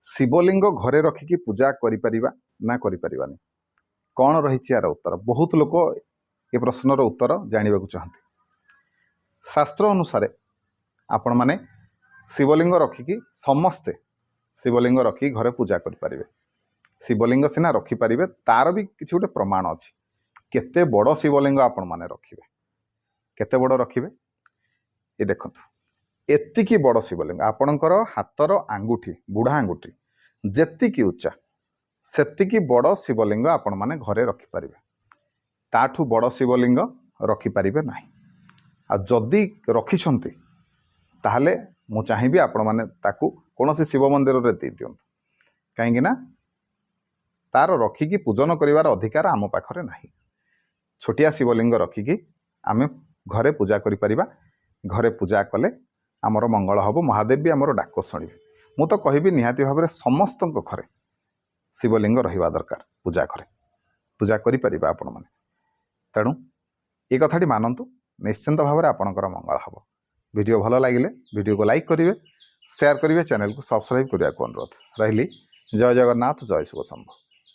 शिवलिंग घरे रखिकी पूजा करिपरिबा ना करिपरिबानी कौन रही यार उत्तर। बहुत लोक ये प्रश्नर उत्तर जानवा चाहते। शास्त्र अनुसार आपण माने शिवलिंग रखिकी समस्ते शिवलिंग रखी घरे पूजा करें। शिवलिंग सीना रखिपारे तार भी किसी गोटे प्रमाण अच्छी। केते बड़ शिवलिंग आपण माने रखिबे, केते बड़ रखिबे ये देखंतु। एतिकी बड़ शिवलिंग आपणकर हाथर आंगुठी बुढ़ा आंगुठी जेतिकी उच्चा सेतिकी बड़ शिवलिंग आपण माने घरे रखिपारे। ताठू बड़ शिवलिंग रखिपारे ना। आ जदि रखिछंती ताहले मु चाहिबी आपण माने ताकू कोनोसी शिव मंदिर रे दे दियंतु। काहेकि ना तार रखिकी पूजन करिवार अधिकार आम पाखरे नाही। छोटिया शिवलिंग रखिकी आमे घरे पूजा करि परिबा। घरे पूजा कले आमर मंगल हब, महादेव भी आमर डाक शुणिबे। मु तो कहबी निहाती भाव समस्त घरे शिवलिंग रहिबा दरकार। पूजा घरे पूजा करि परिबा आपण माने। तेणु ये कथाटी मानतु, निश्चिंत भाव में आपणकर मंगल हब। वीडियो भल लगिले वीडियो को लाइक करेंगे, शेयर करेंगे, चैनल को सब्सक्राइब करने को अनुरोध रही। जय जगन्नाथ, जय शिव शंभु।